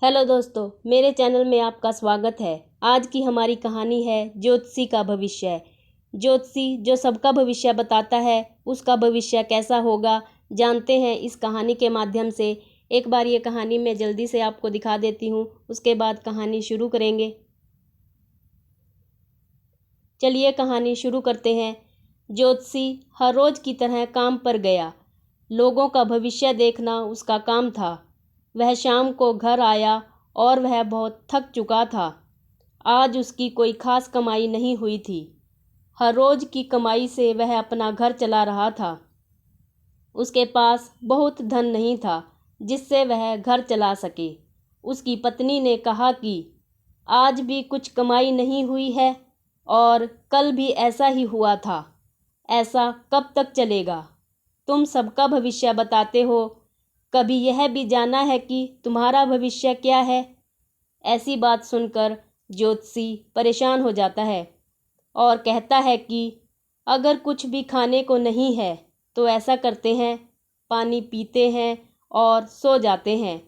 Hello दोस्तों, मेरे channel में आपका स्वागत है। आज की हमारी कहानी है ज्योतिषी का भविष्य। ज्योतिषी जो सबका भविष्य बताता है, उसका भविष्य कैसा होगा जानते हैं इस कहानी के माध्यम से। एक बार ये कहानी मैं जल्दी से आपको दिखा देती हूँ, उसके बाद कहानी शुरू करेंगे। चलिए कहानी शुरू करते हैं। ज्योतिषी हर रोज की तरह काम पर गया। लोगों का भविष्य देखना उसका काम था। वह शाम को घर आया और वह बहुत थक चुका था। आज उसकी कोई खास कमाई नहीं हुई थी। हर रोज की कमाई से वह अपना घर चला रहा था। उसके पास बहुत धन नहीं था जिससे वह घर चला सके। उसकी पत्नी ने कहा कि आज भी कुछ कमाई नहीं हुई है और कल भी ऐसा ही हुआ था। ऐसा कब तक चलेगा? तुम सबका भविष्य बताते हो, कभी यह भी जाना है कि तुम्हारा भविष्य क्या है? ऐसी बात सुनकर ज्योतिषी परेशान हो जाता है और कहता है कि अगर कुछ भी खाने को नहीं है तो ऐसा करते हैं, पानी पीते हैं और सो जाते हैं।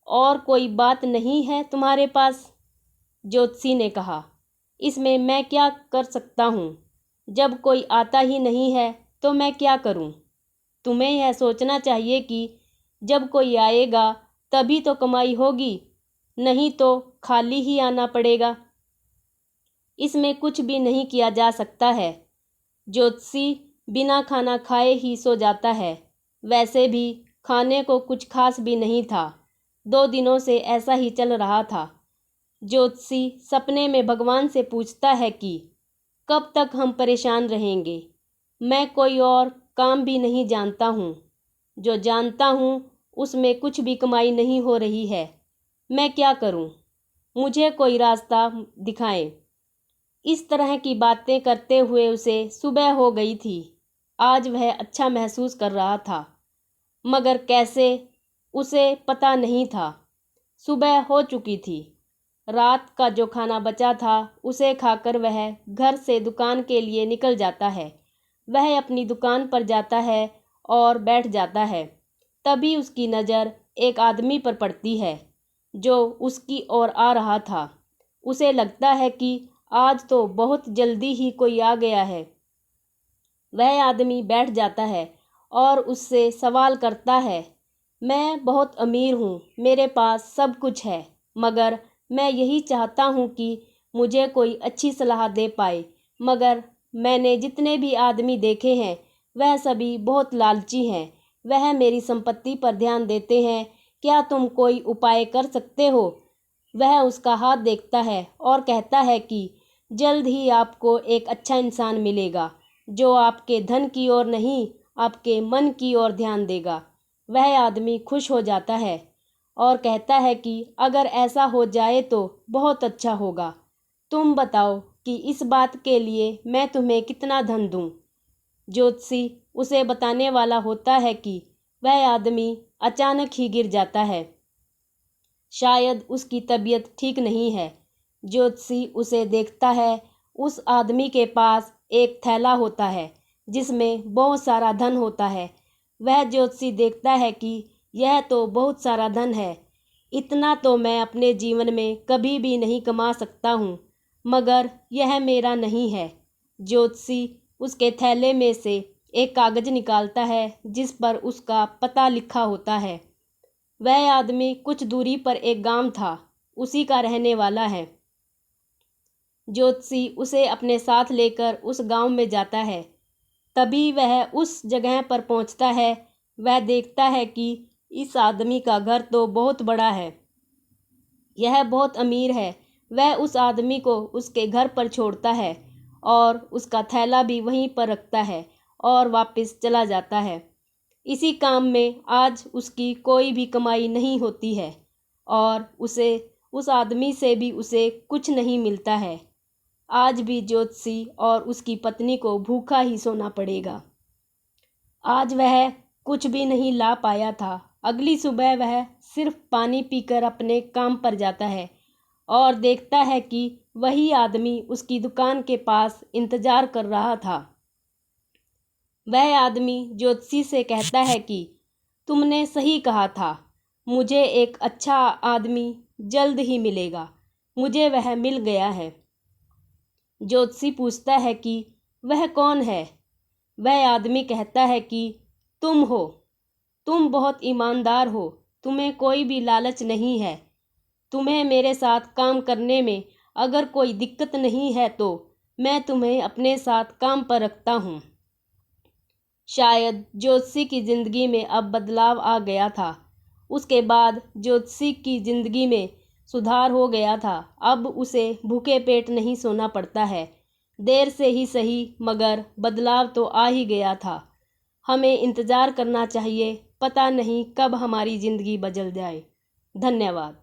और कोई बात नहीं है तुम्हारे पास? ज्योतिषी ने कहा, इसमें मैं क्या कर सकता हूँ? जब कोई आता ही नहीं है तो मैं क्या करूँ? तुम्हें यह सोचना चाहिए कि जब कोई आएगा तभी तो कमाई होगी, नहीं तो खाली ही आना पड़ेगा। इसमें कुछ भी नहीं किया जा सकता है। ज्योतिषी बिना खाना खाए ही सो जाता है। वैसे भी खाने को कुछ खास भी नहीं था। 2 दिनों से ऐसा ही चल रहा था। ज्योतिषी सपने में भगवान से पूछता है कि कब तक हम परेशान रहेंगे? मैं कोई और काम भी नहीं जानता हूँ। जो जानता हूँ उसमें कुछ भी कमाई नहीं हो रही है। मैं क्या करूँ? मुझे कोई रास्ता दिखाएं। इस तरह की बातें करते हुए उसे सुबह हो गई थी। आज वह अच्छा महसूस कर रहा था, मगर कैसे उसे पता नहीं था। सुबह हो चुकी थी। रात का जो खाना बचा था उसे खाकर वह घर से दुकान के लिए निकल जाता है। वह अपनी दुकान पर जाता है और बैठ जाता है। तभी उसकी नज़र एक आदमी पर पड़ती है जो उसकी ओर आ रहा था। उसे लगता है कि आज तो बहुत जल्दी ही कोई आ गया है। वह आदमी बैठ जाता है और उससे सवाल करता है, मैं बहुत अमीर हूँ, मेरे पास सब कुछ है, मगर मैं यही चाहता हूँ कि मुझे कोई अच्छी सलाह दे पाए। मगर मैंने जितने भी आदमी देखे हैं वह सभी बहुत लालची हैं। वह मेरी संपत्ति पर ध्यान देते हैं। क्या तुम कोई उपाय कर सकते हो? वह उसका हाथ देखता है और कहता है कि जल्द ही आपको एक अच्छा इंसान मिलेगा जो आपके धन की ओर नहीं, आपके मन की ओर ध्यान देगा। वह आदमी खुश हो जाता है और कहता है कि अगर ऐसा हो जाए तो बहुत अच्छा होगा। तुम बताओ कि इस बात के लिए मैं तुम्हें कितना धन दूं? ज्योतिषी उसे बताने वाला होता है कि वह आदमी अचानक ही गिर जाता है। शायद उसकी तबीयत ठीक नहीं है। ज्योतिषी उसे देखता है। उस आदमी के पास एक थैला होता है जिसमें बहुत सारा धन होता है। वह ज्योतिषी देखता है कि यह तो बहुत सारा धन है। इतना तो मैं अपने जीवन में कभी भी नहीं कमा सकता हूँ, मगर यह मेरा नहीं है। ज्योतिषी उसके थैले में से एक कागज निकालता है जिस पर उसका पता लिखा होता है। वह आदमी कुछ दूरी पर एक गांव था, उसी का रहने वाला है। ज्योतिषी उसे अपने साथ लेकर उस गांव में जाता है। तभी वह उस जगह पर पहुंचता है। वह देखता है कि इस आदमी का घर तो बहुत बड़ा है, यह बहुत अमीर है। वह उस आदमी को उसके घर पर छोड़ता है और उसका थैला भी वहीं पर रखता है और वापस चला जाता है। इसी काम में आज उसकी कोई भी कमाई नहीं होती है और उसे उस आदमी से भी उसे कुछ नहीं मिलता है। आज भी ज्योतिषी और उसकी पत्नी को भूखा ही सोना पड़ेगा। आज वह कुछ भी नहीं ला पाया था। अगली सुबह वह सिर्फ पानी पीकर अपने काम पर जाता है और देखता है कि वही आदमी उसकी दुकान के पास इंतजार कर रहा था। वह आदमी ज्योतिषी से कहता है कि तुमने सही कहा था, मुझे एक अच्छा आदमी जल्द ही मिलेगा। मुझे वह मिल गया है। ज्योतिषी पूछता है कि वह कौन है। वह आदमी कहता है कि तुम हो। तुम बहुत ईमानदार हो। तुम्हें कोई भी लालच नहीं है। तुम्हें मेरे साथ काम करने में अगर कोई दिक्कत नहीं है तो मैं तुम्हें अपने साथ काम पर रखता हूँ। शायद ज्योतिषी की ज़िंदगी में अब बदलाव आ गया था। उसके बाद ज्योतिषी की ज़िंदगी में सुधार हो गया था। अब उसे भूखे पेट नहीं सोना पड़ता है। देर से ही सही मगर बदलाव तो आ ही गया था। हमें इंतज़ार करना चाहिए, पता नहीं कब हमारी ज़िंदगी बदल जाए। धन्यवाद।